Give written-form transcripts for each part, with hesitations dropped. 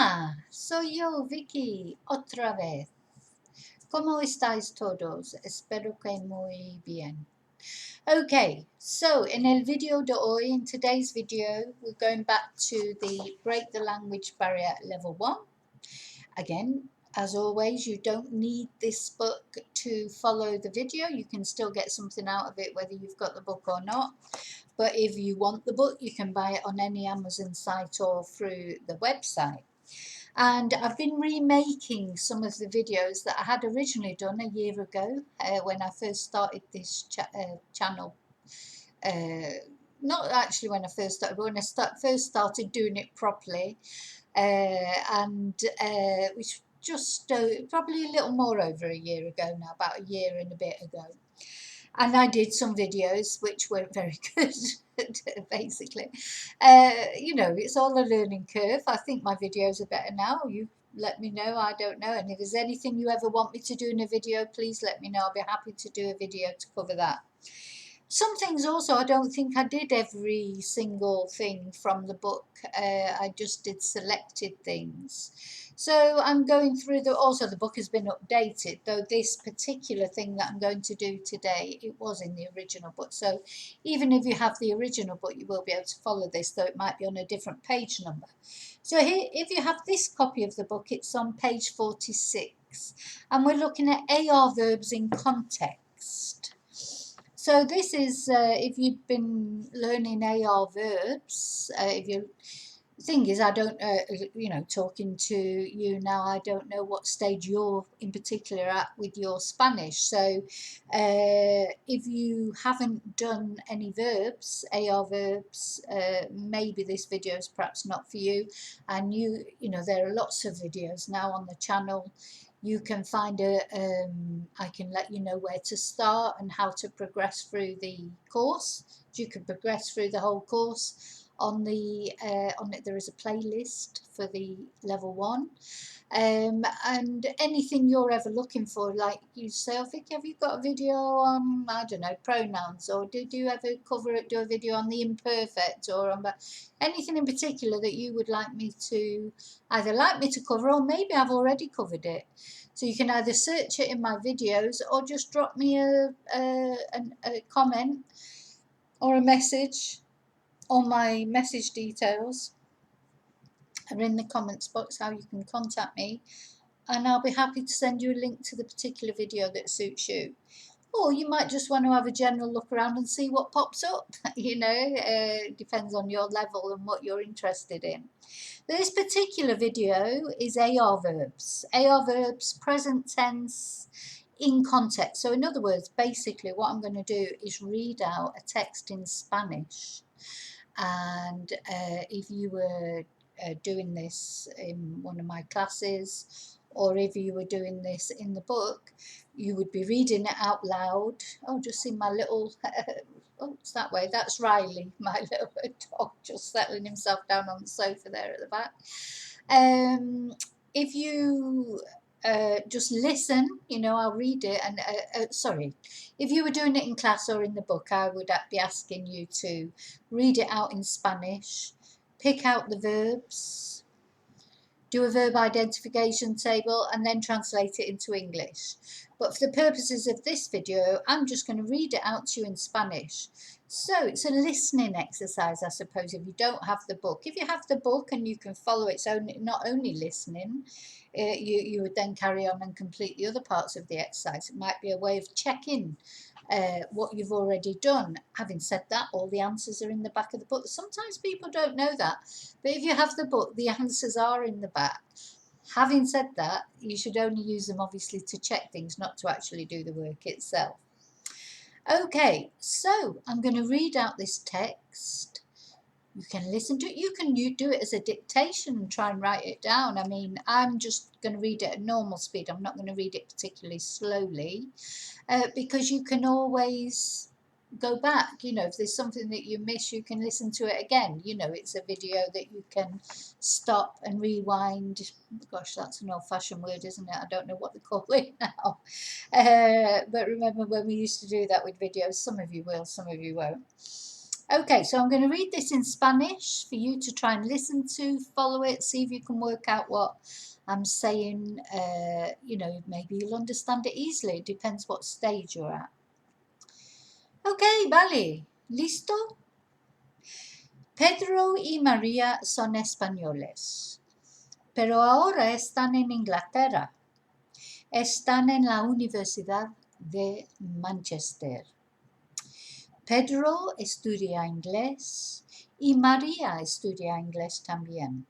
Hola, soy yo, Vicky, otra vez. ¿Cómo estáis todos? Espero que muy bien. Okay, so in el video de hoy, in today's video, we're going back to the Break the Language Barrier Level 1. Again, as always, you don't need this book to follow the video. You can still get something out of it whether you've got the book or not. But if you want the book, you can buy it on any Amazon site or through the website. And I've been remaking some of the videos that I had originally done a year ago when I first started this channel. Not actually when I first started, but when I first started doing it properly, which just probably a little more over a year ago now, about a year and a bit ago. And I did some videos which weren't very good, basically. You know, it's all a learning curve. I think my videos are better now. You let me know, I don't know. And if there's anything you ever want me to do in a video, please let me know. I'll be happy to do a video to cover that. Some things also, I don't think I did every single thing from the book. I just did selected things. So I'm going through also the book has been updated, though this particular thing that I'm going to do today, it was in the original book. So even if you have the original book, you will be able to follow this, though it might be on a different page number. So here, if you have this copy of the book, it's on page 46. And we're looking at AR verbs in context. So this is, if you've been learning AR verbs, if you thing is, I don't, you know, talking to you now, I don't know what stage you're in particular at with your Spanish. So if you haven't done any verbs, AR verbs, maybe this video is perhaps not for you. And you know, there are lots of videos now on the channel. You can find I can let you know where to start and how to progress through the course. You can progress through the whole course. On it there is a playlist for the level 1, and anything you're ever looking for, like you say, oh, Vicky, have you got a video on, I don't know, pronouns, or do you ever do a video on the imperfect, or on anything in particular that you would like me to cover, or maybe I've already covered it. So you can either search it in my videos or just drop me a comment or a message. All my message details are in the comments box, how you can contact me, and I'll be happy to send you a link to the particular video that suits you. Or you might just want to have a general look around and see what pops up. You know, it depends on your level and what you're interested in. This particular video is AR verbs. AR verbs, present tense, in context. So in other words, basically what I'm going to do is read out a text in Spanish. And if you were doing this in one of my classes, or if you were doing this in the book, you would be reading it out loud. Oh, just see my little, oh, it's that way. That's Riley, my little dog, just settling himself down on the sofa there at the back. If you just listen, you know, I'll read it, and sorry, if you were doing it in class or in the book, I would be asking you to read it out in Spanish, pick out the verbs, do a verb identification table, and then translate it into English. But for the purposes of this video, I'm just going to read it out to you in Spanish. So it's a listening exercise, I suppose, if you don't have the book. If you have the book and you can follow, it's not only listening, you would then carry on and complete the other parts of the exercise. It might be a way of checking what you've already done. Having said that, all the answers are in the back of the book. Sometimes people don't know that, but if you have the book, the answers are in the back. Having said that, you should only use them obviously to check things, not to actually do the work itself. Okay, so I'm going to read out this text. You can listen to it. You can do it as a dictation and try and write it down. I mean, I'm just going to read it at normal speed. I'm not going to read it particularly slowly because you can always go back. You know, if there's something that you miss, you can listen to it again. You know, it's a video that you can stop and rewind. Gosh, that's an old-fashioned word, isn't it? I don't know what they call it now. But remember when we used to do that with videos? Some of you will, some of you won't. Okay, so I'm going to read this in Spanish for you to try and listen to, follow it, see if you can work out what I'm saying. Maybe you'll understand it easily. It depends what stage you're at. Okay, vale. ¿Listo? Pedro y María son españoles, pero ahora están en Inglaterra. Están en la Universidad de Manchester. Pedro estudia inglés y María estudia inglés también.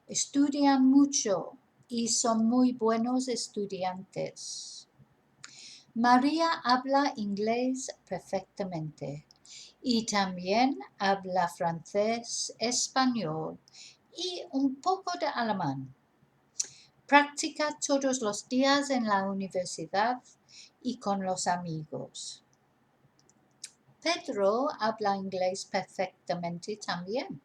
Estudian mucho y son muy buenos estudiantes. María habla inglés perfectamente y también habla francés, español y un poco de alemán. Practica todos los días en la universidad y con los amigos. Pedro habla inglés perfectamente también,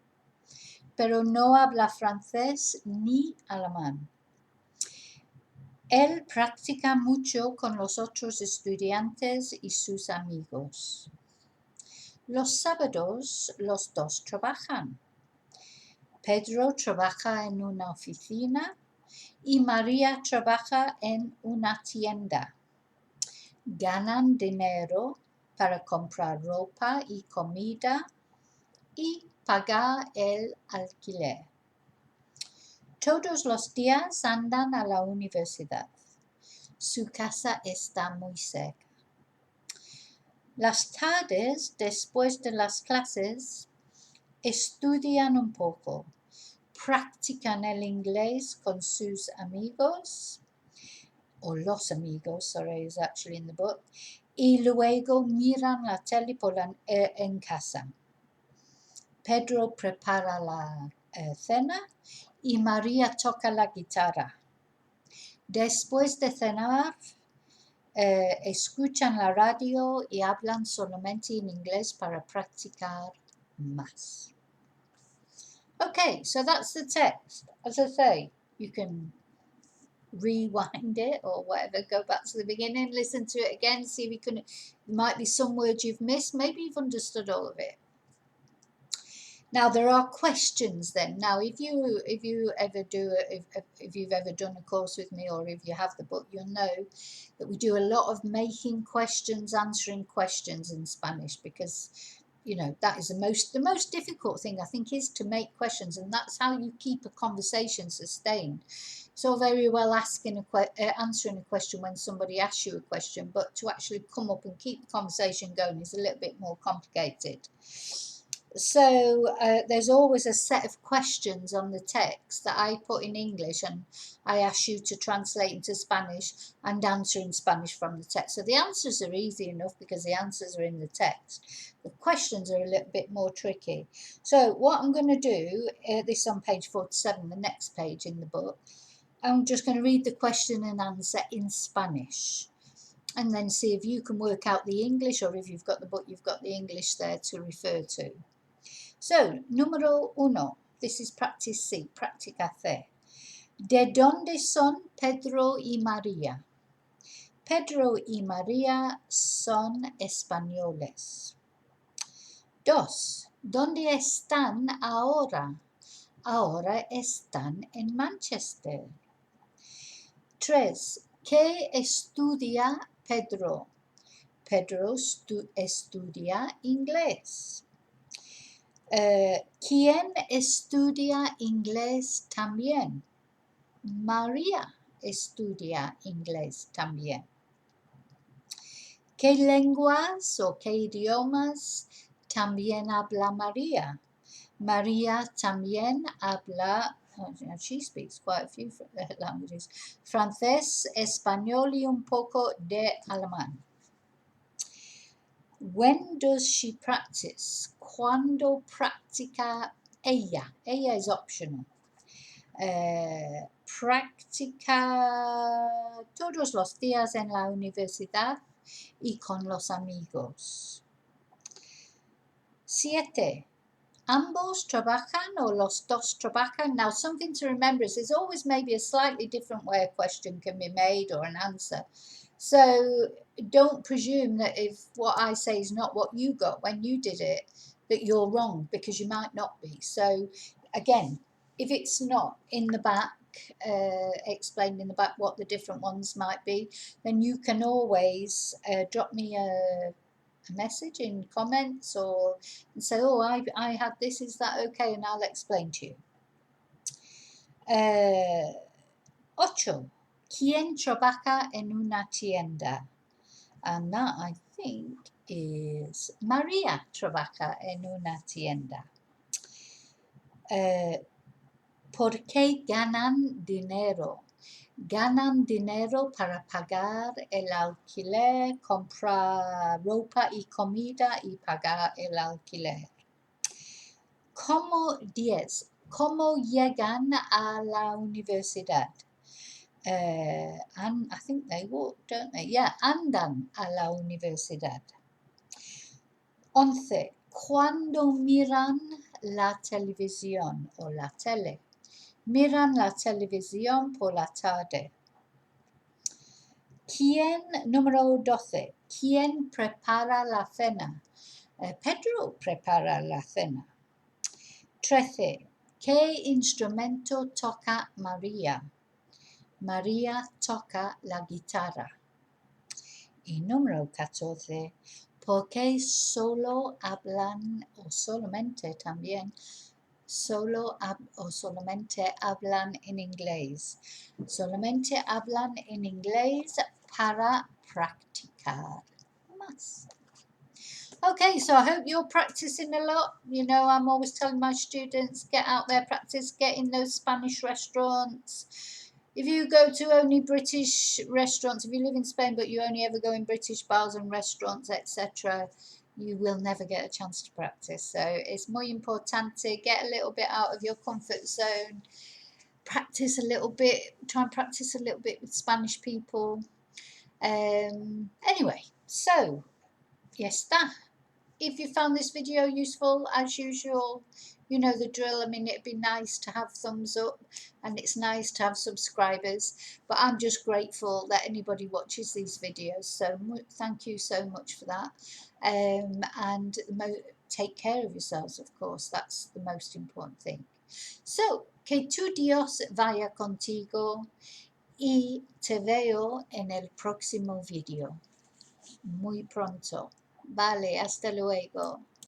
pero no habla francés ni alemán. Él practica mucho con los otros estudiantes y sus amigos. Los sábados los dos trabajan. Pedro trabaja en una oficina y María trabaja en una tienda. Ganan dinero para comprar ropa y comida y pagar el alquiler. Todos los días andan a la universidad. Su casa está muy cerca. Las tardes, después de las clases, estudian un poco, practican el inglés con sus amigos, or los amigos, sorry, is actually in the book, y luego miran la tele en casa. Pedro prepara la cena y María toca la guitarra. Después de cenar, escuchan la radio y hablan solamente en inglés para practicar más. Okay, so that's the text. As I say, you can rewind it or whatever, go back to the beginning, listen to it again, see if you can, might be some words you've missed, maybe you've understood all of it. Now there are questions then. Now if you've ever done a course with me or if you have the book, you'll know that we do a lot of making questions, answering questions in Spanish, because that is the most difficult thing, I think, is to make questions, and that's how you keep a conversation sustained. It's all very well answering a question when somebody asks you a question, but to actually come up and keep the conversation going is a little bit more complicated. So there's always a set of questions on the text that I put in English and I ask you to translate into Spanish and answer in Spanish from the text. So the answers are easy enough because the answers are in the text. The questions are a little bit more tricky. So what I'm going to do, this is on page 47, the next page in the book, I'm just going to read the question and answer in Spanish. And then see if you can work out the English, or if you've got the book, you've got the English there to refer to. So, número 1, this is practice C, práctica C. ¿De dónde son Pedro y María? Pedro y María son españoles. 2. ¿Dónde están ahora? Ahora están en Manchester. 3. ¿Qué estudia Pedro? Pedro estudia inglés. ¿Quién estudia inglés también? María estudia inglés también. ¿Qué lenguas o qué idiomas también habla María? María también habla, she speaks quite a few languages, francés, español y un poco de alemán. When does she practice? ¿Cuándo practica ella? Ella is optional. Practica todos los días en la universidad y con los amigos. 7. ¿Ambos trabajan o los dos trabajan? Now, something to remember is there's always maybe a slightly different way a question can be made or an answer. So don't presume that if what I say is not what you got when you did it, that you're wrong, because you might not be. So again, if it's not in the back, explained in the back what the different ones might be, then you can always drop me a message in comments, or say, oh, I had this, is that okay? And I'll explain to you. 8. ¿Quién trabaja en una tienda? And that, I think, is Maria trabaja en una tienda. ¿Por qué ganan dinero? Ganan dinero para pagar el alquiler, comprar ropa y comida y pagar el alquiler. ¿Cómo llegan a la universidad? And I think they walk, don't they? Yeah, andan a la universidad. 11. ¿Cuándo miran la televisión o la tele? Miran la televisión por la tarde. Número 12. ¿Quién prepara la cena? Pedro prepara la cena. 13. ¿Qué instrumento toca María? María toca la guitarra. Y número 14. ¿Por qué solo hablan o solamente también? Solamente hablan en inglés. Solamente hablan en inglés para practicar más. Okay, so I hope you're practicing a lot. You know, I'm always telling my students, get out there, practice, get in those Spanish restaurants. If you go to only British restaurants, if you live in Spain but you only ever go in British bars and restaurants, etc., you will never get a chance to practice. So it's muy importante, get a little bit out of your comfort zone, practice a little bit, try and practice a little bit with Spanish people. Anyway, so, ya está. If you found this video useful, as usual, you know the drill. I mean, it'd be nice to have thumbs up, and it's nice to have subscribers, but I'm just grateful that anybody watches these videos, so thank you so much for that. And take care of yourselves, of course, that's the most important thing. So, que tu Dios vaya contigo, y te veo en el próximo video. Muy pronto. Vale, hasta luego.